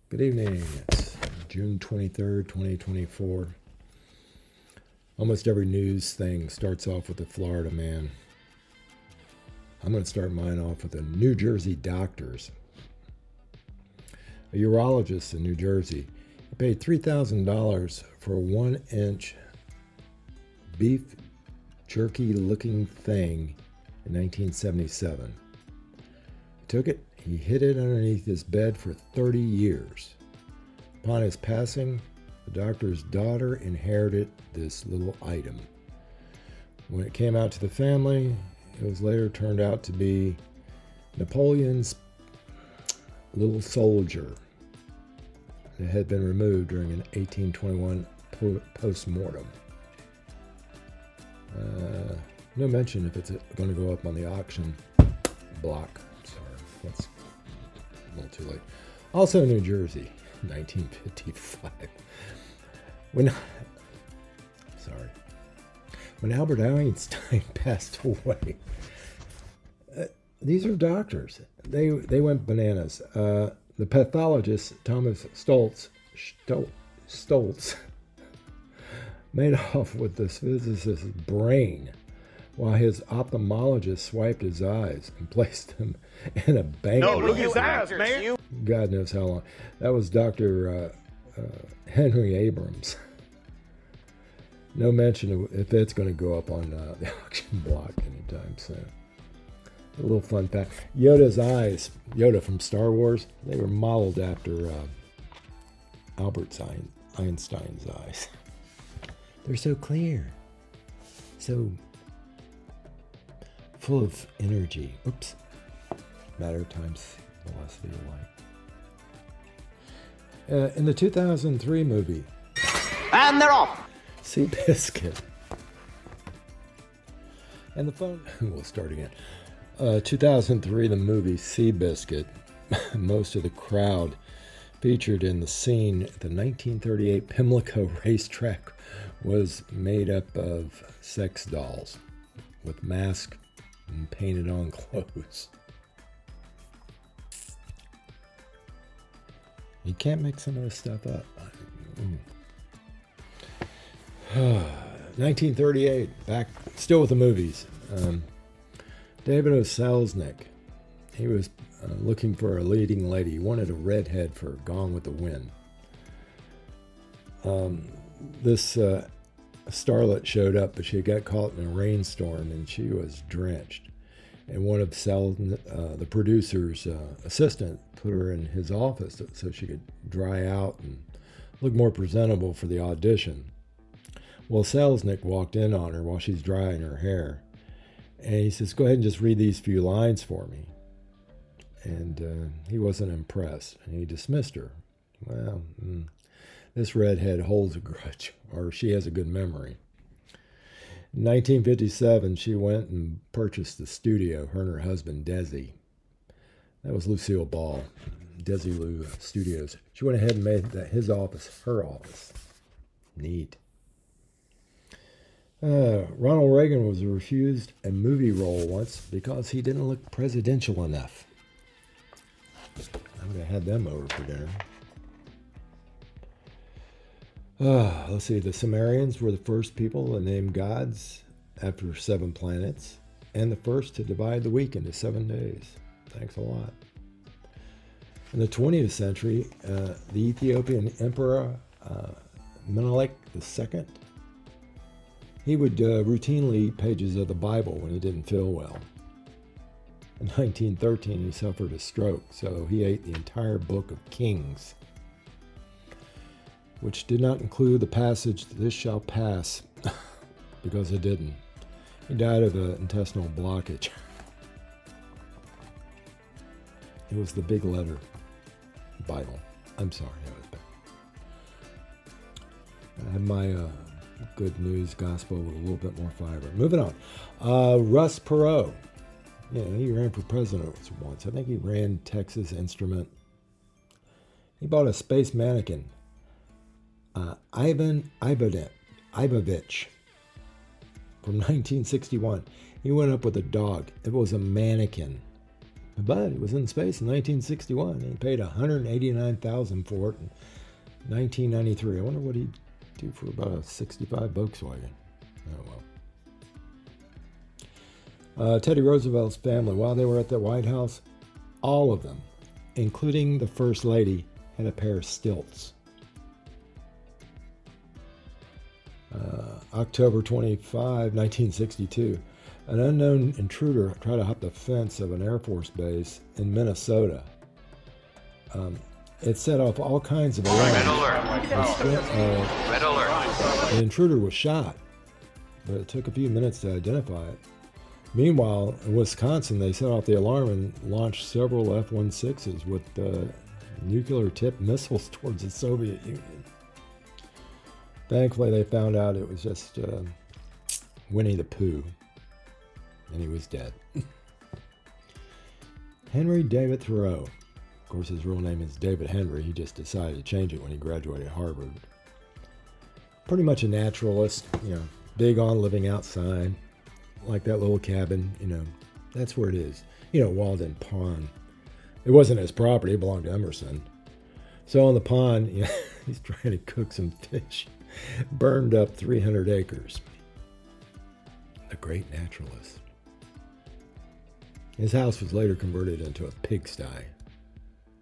Good evening. It's June 23rd, 2024. Almost every news thing starts off with a Florida man. I'm going to start mine off with the New Jersey doctors. A urologist in New Jersey paid $3,000 for a 1-inch beef jerky looking thing in 1977. He took it, he hid it underneath his bed for 30 years. Upon his passing, the doctor's daughter inherited this little item. When it came out to the family, it was later turned out to be Napoleon's little soldier. It had been removed during an 1821 post-mortem. No mention if it's going to go up on the auction block. Sorry, that's a little too late. Also New Jersey, 1955. When Albert Einstein passed away, these are doctors. They went bananas. The pathologist Thomas Stoltz made off with this physicist's brain, while his ophthalmologist swiped his eyes and placed them in a bank. No, look at his eyes, man. God knows how long. That was Dr. Henry Abrams. No mention of if it's going to go up on the auction block anytime soon. A little fun fact. Yoda's eyes, Yoda from Star Wars, they were modeled after Albert Einstein's eyes. They're so clear, so full of energy. Oops. Matter times velocity of light. In the 2003 movie, And they're off. Seabiscuit. And the phone, we'll start again. 2003, the movie Seabiscuit, most of the crowd featured in the scene at the 1938 Pimlico racetrack was made up of sex dolls with masks and painted on clothes. You can't make some of this stuff up. 1938, back still with the movies. David O. Selznick, he was looking for a leading lady. He wanted a redhead for Gone with the Wind. This starlet showed up, but she got caught in a rainstorm and she was drenched. And one of the producer's assistant put her in his office so she could dry out and look more presentable for the audition. Well, Selznick walked in on her while she's drying her hair. And he says, go ahead and just read these few lines for me. And he wasn't impressed, and he dismissed her. Well, this redhead holds a grudge, or she has a good memory. In 1957, she went and purchased the studio, her and her husband, Desi. That was Lucille Ball, Desilu Studios. She went ahead and made his office her office. Neat. Ronald Reagan was refused a movie role once because he didn't look presidential enough. I would have had them over for dinner. Let's see. The Sumerians were the first people to name gods after 7 planets and the first to divide the week into 7 days. Thanks a lot. In the 20th century, the Ethiopian Emperor Menelik II, he would routinely eat pages of the Bible when he didn't feel well. In 1913, he suffered a stroke, so he ate the entire book of Kings, which did not include the passage, "This shall pass," because it didn't. He died of an intestinal blockage. It was the big letter Bible. I'm sorry, that was bad. I had my good news gospel with a little bit more fiber. Moving on. Russ Perot. Yeah, he ran for president once. I think he ran Texas Instrument. He bought a space mannequin. Ivan Ivovich from 1961. He went up with a dog. It was a mannequin. But it was in space in 1961. He paid $189,000 for it in 1993. I wonder what he'd do for about a 65 Volkswagen. Oh well. Teddy Roosevelt's family, while they were at the White House, all of them, including the First Lady, had a pair of stilts. October 25, 1962, an unknown intruder tried to hop the fence of an Air Force base in Minnesota. It set off all kinds of alarms. Red alert. Red alert. The intruder was shot, but it took a few minutes to identify it. Meanwhile, in Wisconsin, they set off the alarm and launched several F-16s with nuclear-tipped missiles towards the Soviet Union. Thankfully, they found out it was just Winnie the Pooh, and he was dead. Henry David Thoreau. Of course, his real name is David Henry. He just decided to change it when he graduated Harvard. Pretty much a naturalist, big on living outside, like that little cabin, that's where it is. Walden Pond. It wasn't his property, it belonged to Emerson. So on the pond, he's trying to cook some fish. Burned up 300 acres. The great naturalist. His house was later converted into a pigsty.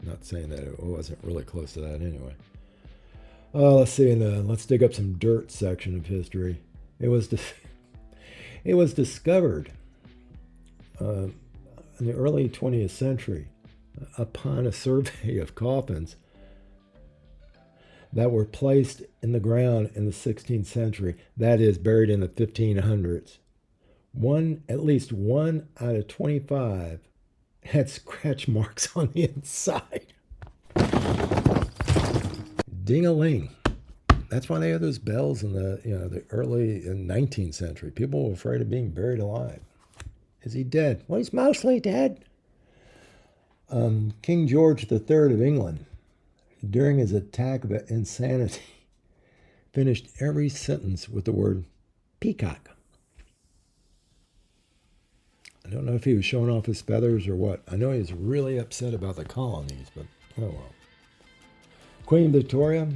Not saying that it wasn't really close to that anyway. Let's see, let's dig up some dirt section of history. It was discovered in the early 20th century upon a survey of coffins that were placed in the ground in the 16th century, that is, buried in the 1500s. At least one out of 25 had scratch marks on the inside. Ding-a-ling. That's why they had those bells in the early 19th century. People were afraid of being buried alive. Is he dead? Well, he's mostly dead. King George III of England, during his attack of insanity, finished every sentence with the word peacock. I don't know if he was showing off his feathers or what. I know he was really upset about the colonies, but oh well. Queen Victoria,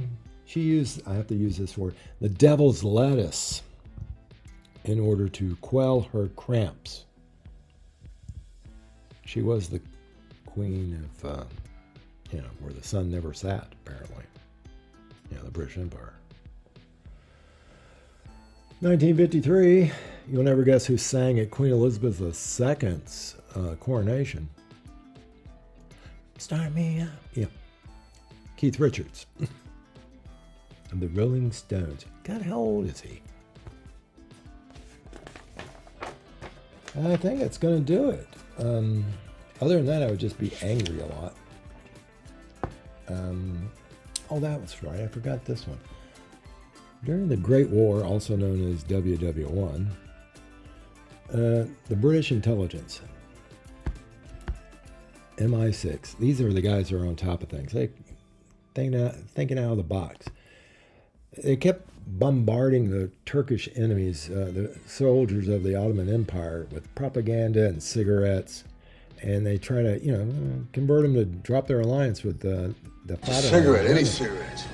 she used, I have to use this word, the devil's lettuce in order to quell her cramps. She was the queen of, where the sun never sat, apparently. The British Empire. 1953, you'll never guess who sang at Queen Elizabeth II's coronation. Start me up. Yeah. Keith Richards. And the Rolling Stones. God, how old is he? I think that's going to do it. Other than that, I would just be angry a lot. That was right. I forgot this one. During the Great War, also known as WW1, the British intelligence, MI6, these are the guys who are on top of things. They thinking out of the box. They kept bombarding the Turkish enemies, the soldiers of the Ottoman Empire, with propaganda and cigarettes, and they try to, convert them to drop their alliance with the cigarette, any cigarettes.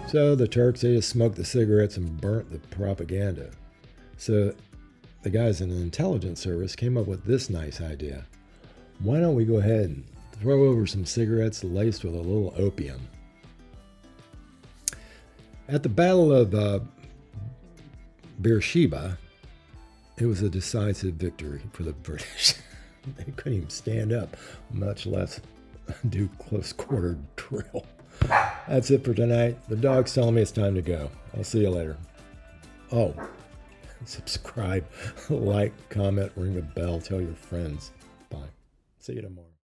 So the Turks, they just smoked the cigarettes and burnt the propaganda. So the guys in the intelligence service came up with this nice idea. Why don't we go ahead and throw over some cigarettes laced with a little opium? At the Battle of Beersheba, it was a decisive victory for the British. They couldn't even stand up, much less do close quarter drill. That's it for tonight. The dog's telling me it's time to go. I'll see you later. Oh, subscribe, like, comment, ring the bell, tell your friends. Bye. See you tomorrow.